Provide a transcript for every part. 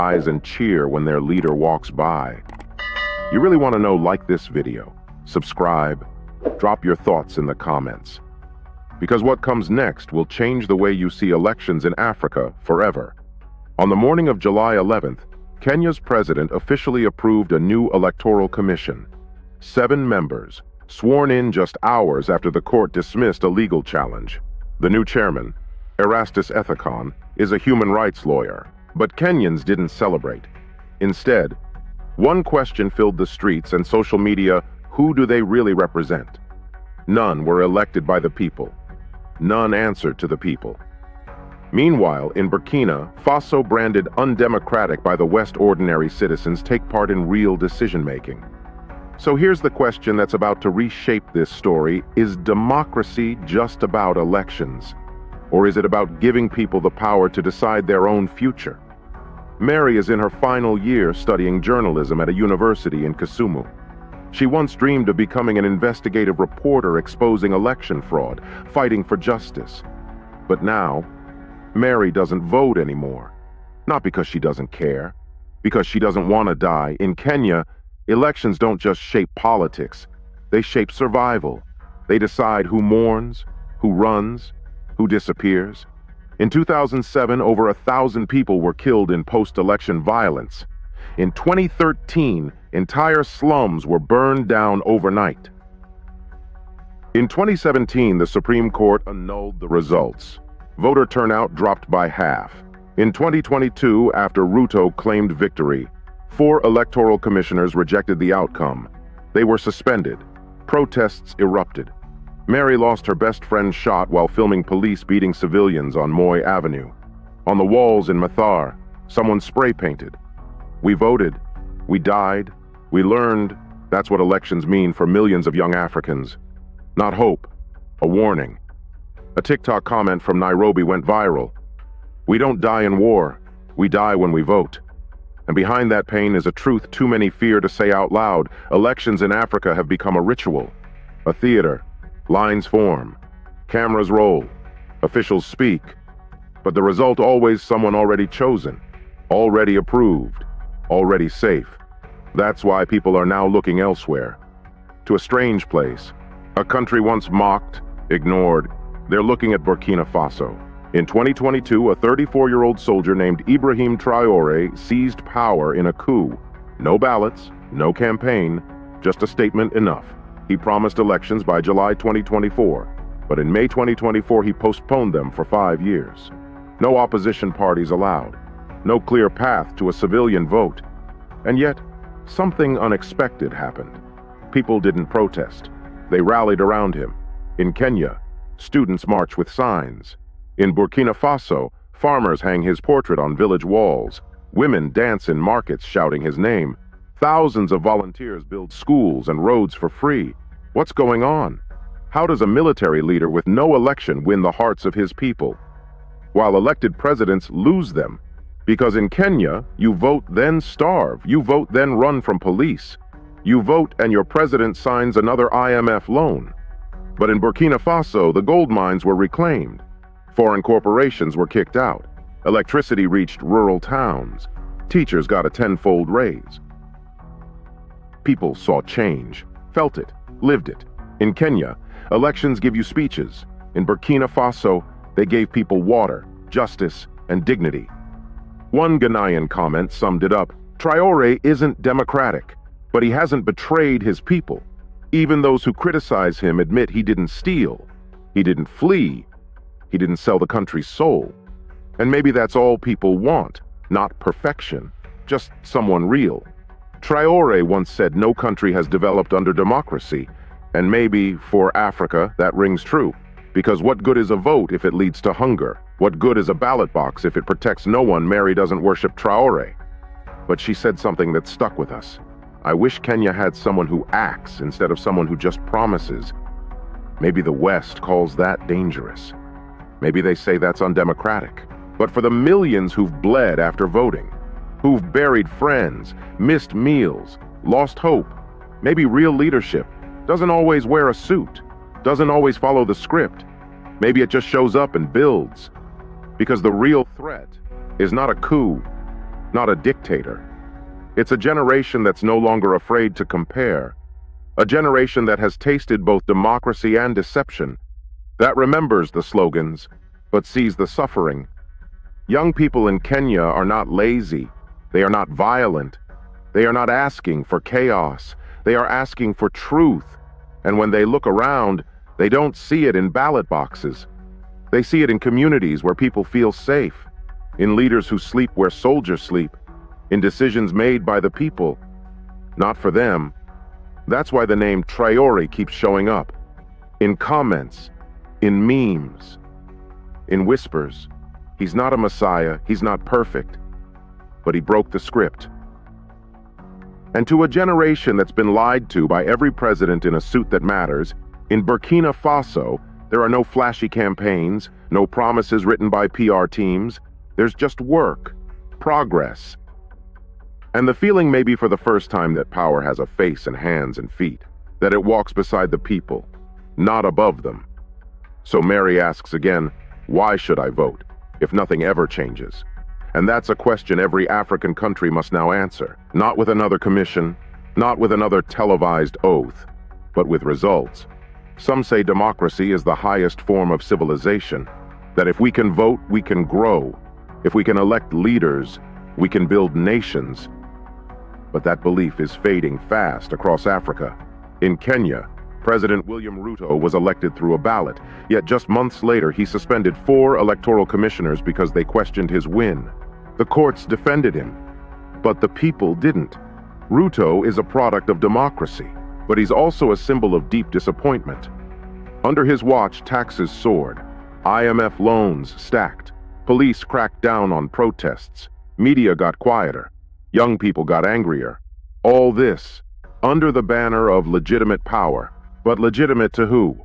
rise and cheer when their leader walks by. You really want to know, like this video, subscribe, drop your thoughts in the comments. Because what comes next will change the way you see elections in Africa forever. On the morning of July 11th, Kenya's president officially approved a new electoral commission. 7 members, sworn in just hours after the court dismissed a legal challenge. The new chairman, Erastus Ethekon, is a human rights lawyer, but Kenyans didn't celebrate. Instead, one question filled the streets and social media: who do they really represent? None were elected by the people. None answered to the people. Meanwhile, in Burkina Faso, branded undemocratic by the West, ordinary citizens take part in real decision-making. So here's the question that's about to reshape this story: is democracy just about elections? Or is it about giving people the power to decide their own future? Mary is in her final year studying journalism at a university in Kisumu. She once dreamed of becoming an investigative reporter exposing election fraud, fighting for justice. But now, Mary doesn't vote anymore. Not because she doesn't care, because she doesn't want to die. In Kenya, elections don't just shape politics, they shape survival. They decide who mourns, who runs, who disappears. In 2007, over 1,000 people were killed in post-election violence. In 2013, entire slums were burned down overnight. In 2017, the Supreme Court annulled the results. Voter turnout dropped by half. In 2022, after Ruto claimed victory, 4 electoral commissioners rejected the outcome. They were suspended. Protests erupted. Mary lost her best friend shot while filming police beating civilians on Moi Avenue. On the walls in Mathar, someone spray-painted: "We voted, we died, we learned." That's what elections mean for millions of young Africans. Not hope, a warning. A TikTok comment from Nairobi went viral: "We don't die in war, we die when we vote." And behind that pain is a truth too many fear to say out loud. Elections in Africa have become a ritual, a theater. Lines form, cameras roll, officials speak, but the result always someone already chosen, already approved, already safe. That's why people are now looking elsewhere, to a strange place, a country once mocked, ignored. They're looking at Burkina Faso. In 2022, a 34-year-old soldier named Ibrahim Traoré seized power in a coup. No ballots, no campaign, just a statement enough. He promised elections by July 2024, but in May 2024 he postponed them for 5 years. No opposition parties allowed, no clear path to a civilian vote. And yet, something unexpected happened. People didn't protest. They rallied around him. In Kenya, students march with signs. In Burkina Faso, farmers hang his portrait on village walls. Women dance in markets shouting his name. Thousands of volunteers build schools and roads for free. What's going on? How does a military leader with no election win the hearts of his people, while elected presidents lose them? Because in Kenya, you vote then starve. You vote then run from police. You vote and your president signs another IMF loan. But in Burkina Faso, the gold mines were reclaimed. Foreign corporations were kicked out. Electricity reached rural towns. Teachers got a 10-fold raise. People saw change, felt it, lived it. In Kenya, elections give you speeches. In Burkina Faso, they gave people water, justice, and dignity. One Ghanaian comment summed it up: Traoré isn't democratic, but he hasn't betrayed his people. Even those who criticize him admit he didn't steal, he didn't flee, he didn't sell the country's soul. And maybe that's all people want, not perfection, just someone real. Traoré once said no country has developed under democracy, and maybe for Africa that rings true. Because what good is a vote if it leads to hunger? What good is a ballot box if it protects no one? Mary doesn't worship Traoré. But she said something that stuck with us. I wish Kenya had someone who acts instead of someone who just promises. Maybe the West calls that dangerous. Maybe they say that's undemocratic. But for the millions who've bled after voting, who've buried friends, missed meals, lost hope, maybe real leadership doesn't always wear a suit, doesn't always follow the script. Maybe it just shows up and builds. Because the real threat is not a coup, not a dictator. It's a generation that's no longer afraid to compare, a generation that has tasted both democracy and deception, that remembers the slogans, but sees the suffering. Young people in Kenya are not lazy, they are not violent, they are not asking for chaos, they are asking for truth. And when they look around, they don't see it in ballot boxes. They see it in communities where people feel safe, in leaders who sleep where soldiers sleep, in decisions made by the people, not for them. That's why the name Traoré keeps showing up. In comments, in memes, in whispers. He's not a messiah, he's not perfect, but he broke the script. And to a generation that's been lied to by every president in a suit that matters, in Burkina Faso, there are no flashy campaigns, no promises written by PR teams. There's just work, progress. And the feeling may be for the first time that power has a face and hands and feet, that it walks beside the people, not above them. So Mary asks again, why should I vote if nothing ever changes? And that's a question every African country must now answer, not with another commission, not with another televised oath, but with results. Some say democracy is the highest form of civilization, that if we can vote, we can grow. If we can elect leaders, we can build nations. But that belief is fading fast across Africa. In Kenya, President William Ruto was elected through a ballot, yet just months later he suspended 4 electoral commissioners because they questioned his win. The courts defended him, but the people didn't. Ruto is a product of democracy, but he's also a symbol of deep disappointment. Under his watch, taxes soared, IMF loans stacked, police cracked down on protests, media got quieter, young people got angrier. All this under the banner of legitimate power. But legitimate to who?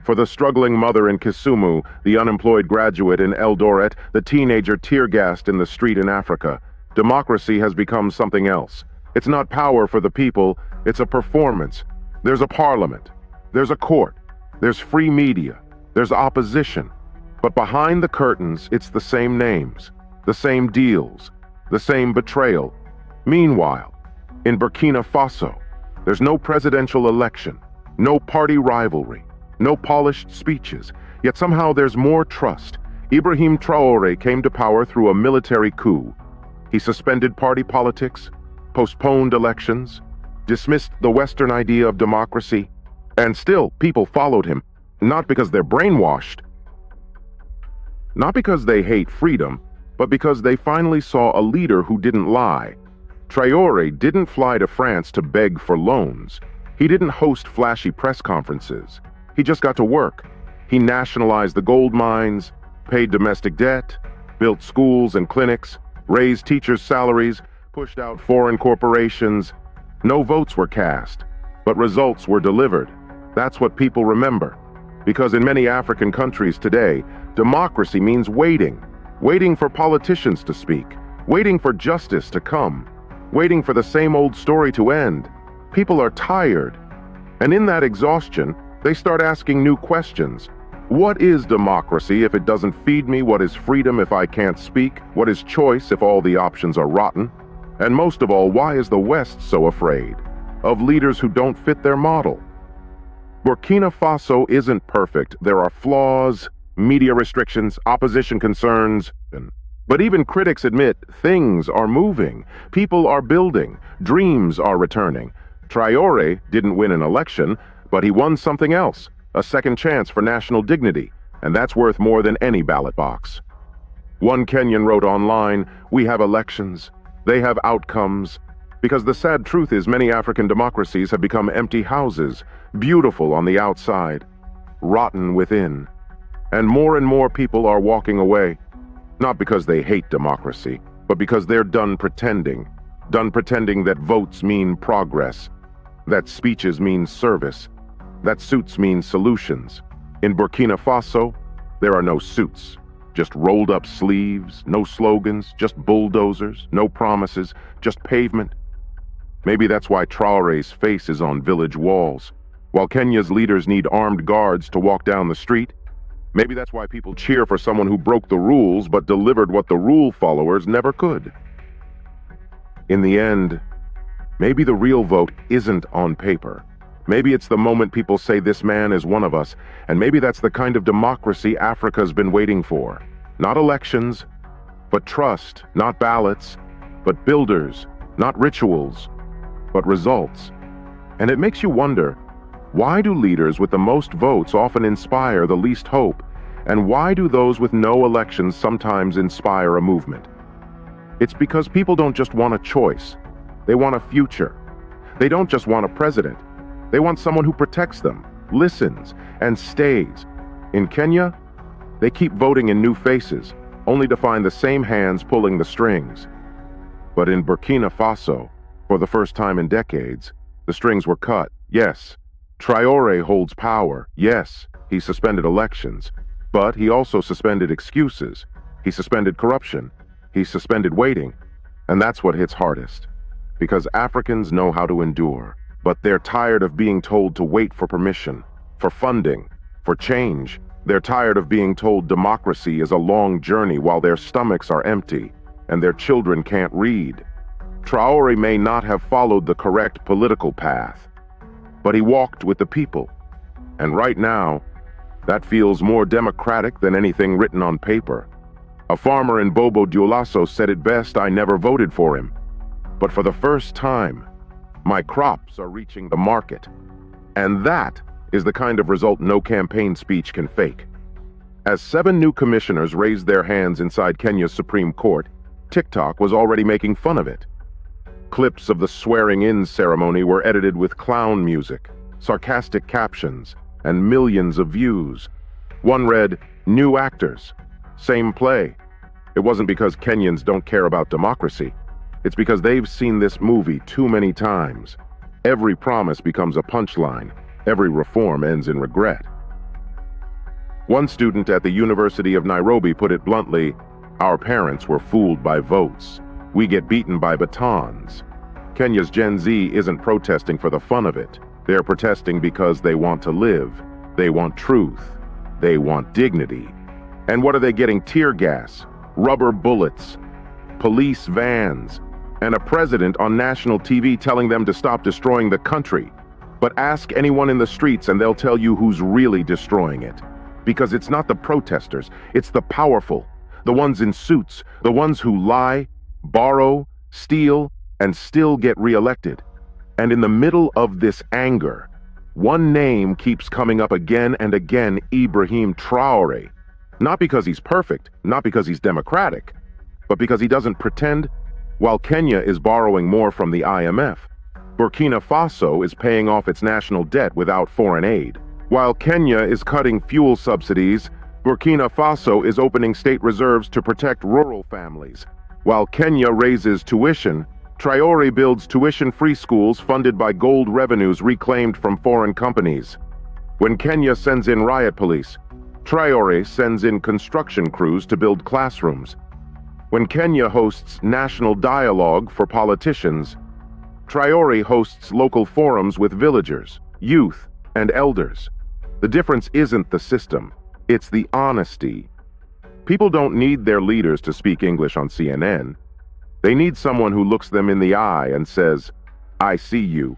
For the struggling mother in Kisumu, the unemployed graduate in Eldoret, the teenager tear-gassed in the street in Africa, democracy has become something else. It's not power for the people, it's a performance. There's a parliament, there's a court, there's free media, there's opposition. But behind the curtains, it's the same names, the same deals, the same betrayal. Meanwhile, in Burkina Faso, there's no presidential election, no party rivalry, no polished speeches, yet somehow there's more trust. Ibrahim Traoré came to power through a military coup. He suspended party politics, postponed elections, dismissed the Western idea of democracy, and still people followed him, not because they're brainwashed, not because they hate freedom, but because they finally saw a leader who didn't lie. Traoré didn't fly to France to beg for loans. He didn't host flashy press conferences. He just got to work. He nationalized the gold mines, paid domestic debt, built schools and clinics, raised teachers' salaries, pushed out foreign corporations. No votes were cast, but results were delivered. That's what people remember. Because in many African countries today, democracy means waiting. Waiting for politicians to speak. Waiting for justice to come. Waiting for the same old story to end. People are tired. And in that exhaustion, they start asking new questions. What is democracy if it doesn't feed me? What is freedom if I can't speak? What is choice if all the options are rotten? And most of all, why is the West so afraid of leaders who don't fit their model? Burkina Faso isn't perfect. There are flaws, media restrictions, opposition concerns. But even critics admit things are moving. People are building. Dreams are returning. Traoré didn't win an election, but he won something else, a second chance for national dignity, and that's worth more than any ballot box. One Kenyan wrote online, "We have elections, they have outcomes," because the sad truth is many African democracies have become empty houses, beautiful on the outside, rotten within. And more people are walking away, not because they hate democracy, but because they're done pretending that votes mean progress, that speeches mean service, that suits mean solutions. In Burkina Faso, there are no suits, just rolled up sleeves, no slogans, just bulldozers, no promises, just pavement. Maybe that's why Traoré's face is on village walls, while Kenya's leaders need armed guards to walk down the street. Maybe that's why people cheer for someone who broke the rules but delivered what the rule followers never could. In the end, maybe the real vote isn't on paper. Maybe it's the moment people say this man is one of us, and maybe that's the kind of democracy Africa's been waiting for. Not elections, but trust, not ballots, but builders, not rituals, but results. And it makes you wonder, why do leaders with the most votes often inspire the least hope, and why do those with no elections sometimes inspire a movement? It's because people don't just want a choice, they want a future. They don't just want a president, they want someone who protects them, listens, and stays. In Kenya, they keep voting in new faces, only to find the same hands pulling the strings. But in Burkina Faso, for the first time in decades, the strings were cut. Yes, Traoré holds power. Yes, he suspended elections. But he also suspended excuses. He suspended corruption. He suspended waiting. And that's what hits hardest. Because Africans know how to endure, but they're tired of being told to wait for permission, for funding, for change. They're tired of being told democracy is a long journey while their stomachs are empty and their children can't read. Traoré may not have followed the correct political path, but he walked with the people. And right now, that feels more democratic than anything written on paper. A farmer in Bobo Dioulasso said it best: I never voted for him. But for the first time, my crops are reaching the market. And that is the kind of result no campaign speech can fake. As 7 new commissioners raised their hands inside Kenya's Supreme Court, TikTok was already making fun of it. Clips of the swearing-in ceremony were edited with clown music, sarcastic captions, and millions of views. One read, "New actors, same play." It wasn't because Kenyans don't care about democracy. It's because they've seen this movie too many times. Every promise becomes a punchline. Every reform ends in regret. One student at the University of Nairobi put it bluntly, "Our parents were fooled by votes. We get beaten by batons." Kenya's Gen Z isn't protesting for the fun of it. They're protesting because they want to live. They want truth. They want dignity. And what are they getting? Tear gas, rubber bullets, police vans, and a president on national TV telling them to stop destroying the country. But ask anyone in the streets and they'll tell you who's really destroying it. Because it's not the protesters, it's the powerful, the ones in suits, the ones who lie, borrow, steal, and still get reelected. And in the middle of this anger, one name keeps coming up again and again: Ibrahim Traoré. Not because he's perfect, not because he's democratic, but because he doesn't pretend. While Kenya is borrowing more from the IMF, Burkina Faso is paying off its national debt without foreign aid. While Kenya is cutting fuel subsidies, Burkina Faso is opening state reserves to protect rural families. While Kenya raises tuition, Traoré builds tuition-free schools funded by gold revenues reclaimed from foreign companies. When Kenya sends in riot police, Traoré sends in construction crews to build classrooms. When Kenya hosts national dialogue for politicians, Traoré hosts local forums with villagers, youth, and elders. The difference isn't the system, it's the honesty. People don't need their leaders to speak English on CNN. They need someone who looks them in the eye and says, "I see you.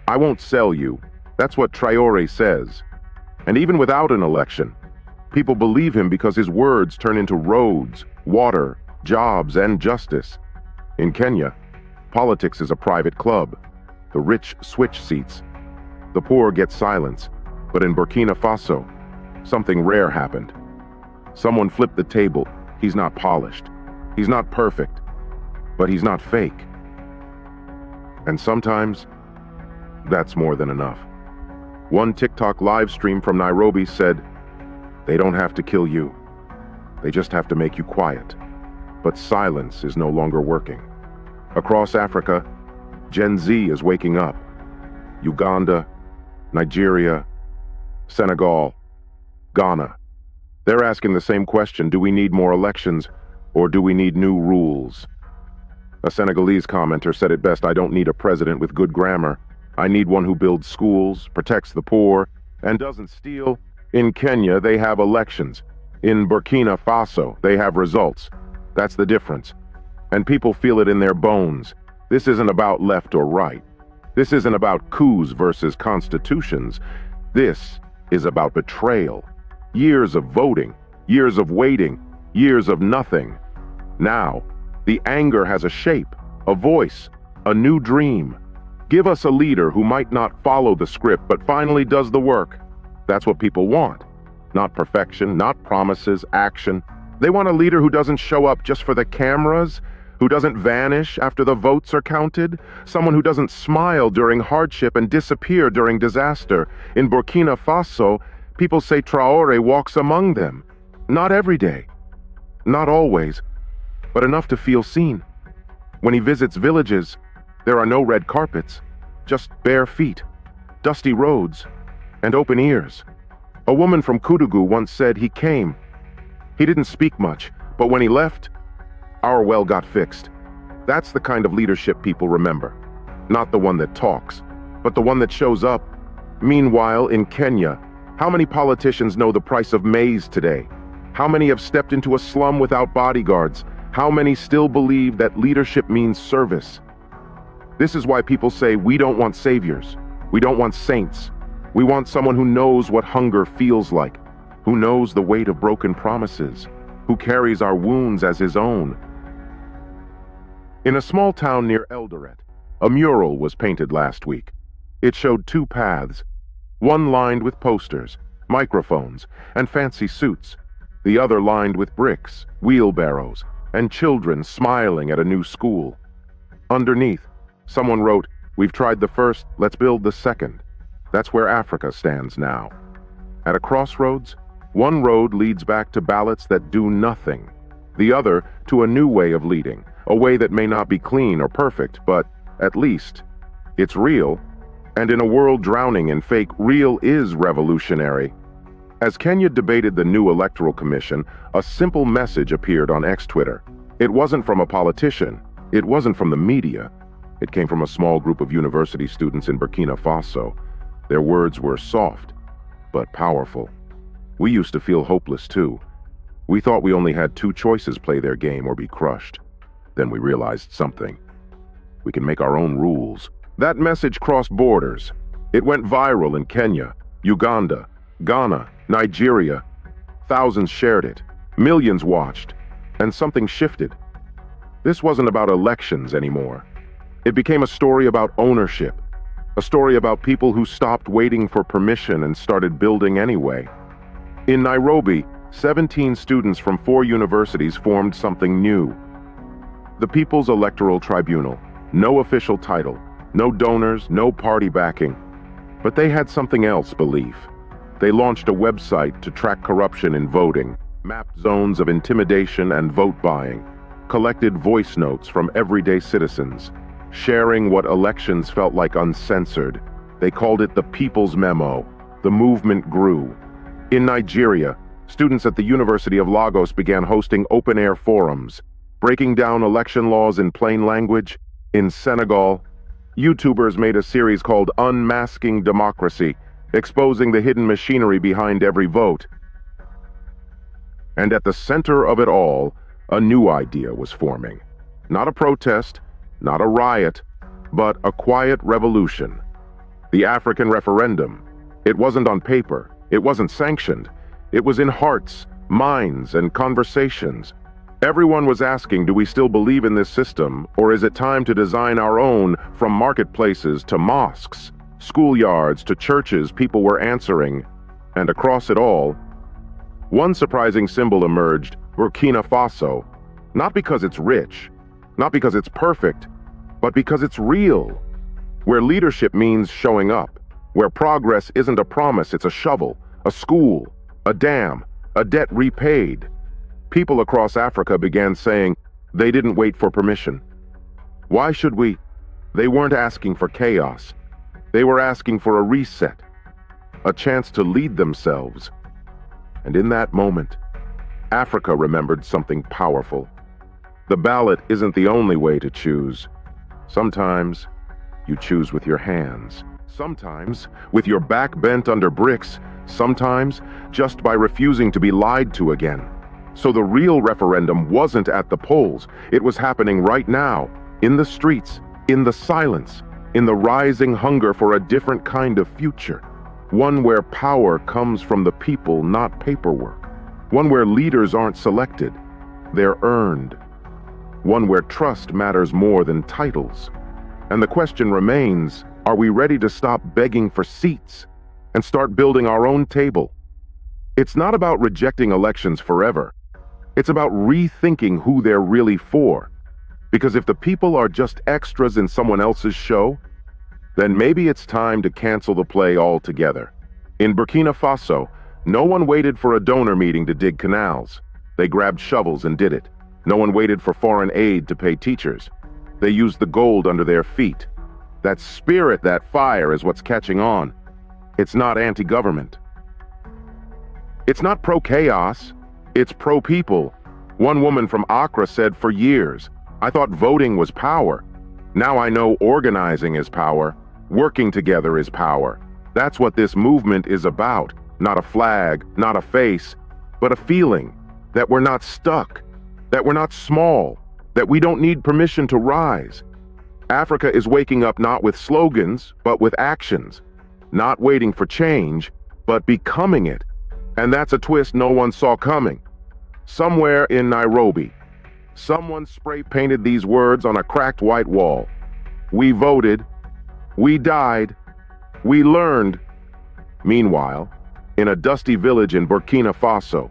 I won't sell you." That's what Traoré says. And even without an election, people believe him because his words turn into roads, water, jobs, and justice. In Kenya, politics is a private club. The rich switch seats. The poor get silence. But in Burkina Faso, something rare happened. Someone flipped the table. He's not polished. He's not perfect. But he's not fake. And sometimes, that's more than enough. One TikTok live stream from Nairobi said, "They don't have to kill you. They just have to make you quiet." But silence is no longer working. Across Africa, Gen Z is waking up. Uganda, Nigeria, Senegal, Ghana. They're asking the same question: do we need more elections, or do we need new rules? A Senegalese commenter said it best: "I don't need a president with good grammar. I need one who builds schools, protects the poor, and doesn't steal." In Kenya, they have elections. In Burkina Faso, they have results. That's the difference. And people feel it in their bones. This isn't about left or right. This isn't about coups versus constitutions. This is about betrayal. Years of voting, years of waiting, years of nothing. Now, the anger has a shape, a voice, a new dream. Give us a leader who might not follow the script but finally does the work. That's what people want. Not perfection, not promises, action. They want a leader who doesn't show up just for the cameras, who doesn't vanish after the votes are counted, someone who doesn't smile during hardship and disappear during disaster. In Burkina Faso, people say Traoré walks among them. Not every day, not always, but enough to feel seen. When he visits villages, there are no red carpets, just bare feet, dusty roads, and open ears. A woman from Kudugu once said he came. He didn't speak much, but when he left, our well got fixed. That's the kind of leadership people remember. Not the one that talks, but the one that shows up. Meanwhile, in Kenya, how many politicians know the price of maize today? How many have stepped into a slum without bodyguards? How many still believe that leadership means service? This is why people say we don't want saviors. We don't want saints. We want someone who knows what hunger feels like, who knows the weight of broken promises, who carries our wounds as his own. In a small town near Eldoret, a mural was painted last week. It showed two paths, one lined with posters, microphones, and fancy suits, the other lined with bricks, wheelbarrows, and children smiling at a new school. Underneath, someone wrote, "We've tried the first, let's build the second." That's where Africa stands now. At a crossroads, one road leads back to ballots that do nothing, the other to a new way of leading, a way that may not be clean or perfect, but at least it's real. And in a world drowning in fake, real is revolutionary. As Kenya debated the new electoral commission, a simple message appeared on X-Twitter. It wasn't from a politician. It wasn't from the media. It came from a small group of university students in Burkina Faso. Their words were soft, but powerful. We used to feel hopeless too. We thought we only had two choices: play their game or be crushed. Then we realized something. We can make our own rules. That message crossed borders. It went viral in Kenya, Uganda, Ghana, Nigeria. Thousands shared it. Millions watched. And something shifted. This wasn't about elections anymore. It became a story about ownership. A story about people who stopped waiting for permission and started building anyway. In Nairobi, 17 students from 4 universities formed something new. The People's Electoral Tribunal. No official title, no donors, no party backing. But they had something else: belief. They launched a website to track corruption in voting, mapped zones of intimidation and vote buying, collected voice notes from everyday citizens, sharing what elections felt like uncensored. They called it the People's Memo. The movement grew. In Nigeria, students at the University of Lagos began hosting open-air forums, breaking down election laws in plain language. In Senegal, YouTubers made a series called Unmasking Democracy, exposing the hidden machinery behind every vote. And at the center of it all, a new idea was forming. Not a protest, not a riot, but a quiet revolution. The African referendum. It wasn't on paper. It wasn't sanctioned. It was in hearts, minds, and conversations. Everyone was asking, do we still believe in this system, or is it time to design our own? From marketplaces to mosques, schoolyards to churches, people were answering. And across it all, one surprising symbol emerged: Burkina Faso. Not because it's rich, not because it's perfect, but because it's real. Where leadership means showing up. Where progress isn't a promise, it's a shovel, a school, a dam, a debt repaid. People across Africa began saying they didn't wait for permission. Why should we? They weren't asking for chaos. They were asking for a reset, a chance to lead themselves. And in that moment, Africa remembered something powerful. The ballot isn't the only way to choose. Sometimes you choose with your hands. Sometimes with your back bent under bricks. Sometimes just by refusing to be lied to again. So the real referendum wasn't at the polls. It was happening right now, in the streets, In the silence, in the rising hunger for a different kind of future, one where power comes from the people, not paperwork, one where leaders aren't selected, they're earned, one where trust matters more than titles. And the question remains, are we ready to stop begging for seats and start building our own table? It's not about rejecting elections forever. It's about rethinking who they're really for. Because if the people are just extras in someone else's show, then maybe it's time to cancel the play altogether. In Burkina Faso, no one waited for a donor meeting to dig canals. They grabbed shovels and did it. No one waited for foreign aid to pay teachers. They used the gold under their feet. That spirit, that fire is what's catching on. It's not anti-government. It's not pro-chaos. It's pro-people. One woman from Accra said for years, "I thought voting was power. Now I know organizing is power. Working together is power." That's what this movement is about. Not a flag, not a face, but a feeling that we're not stuck, that we're not small, that we don't need permission to rise. Africa is waking up not with slogans, but with actions. Not waiting for change, but becoming it. And that's a twist no one saw coming. Somewhere in Nairobi, someone spray-painted these words on a cracked white wall. We voted. We died. We learned. Meanwhile, in a dusty village in Burkina Faso,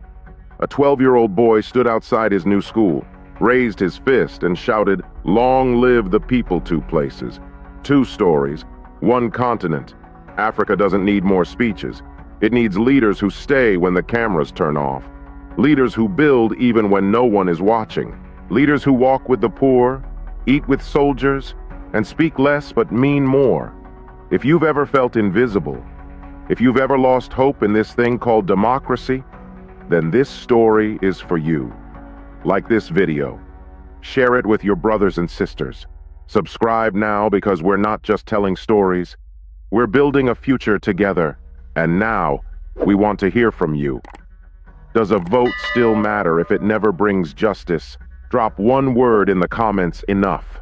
a 12-year-old boy stood outside his new school, raised his fist and shouted, "Long live the people." 2 places, 2 stories, 1 continent. Africa doesn't need more speeches. It needs leaders who stay when the cameras turn off. Leaders who build even when no one is watching. Leaders who walk with the poor, eat with soldiers, and speak less but mean more. If you've ever felt invisible, if you've ever lost hope in this thing called democracy, then this story is for you. Like this video. Share it with your brothers and sisters. Subscribe now, because we're not just telling stories. We're building a future together. And now, we want to hear from you. Does a vote still matter if it never brings justice? Drop one word in the comments: enough.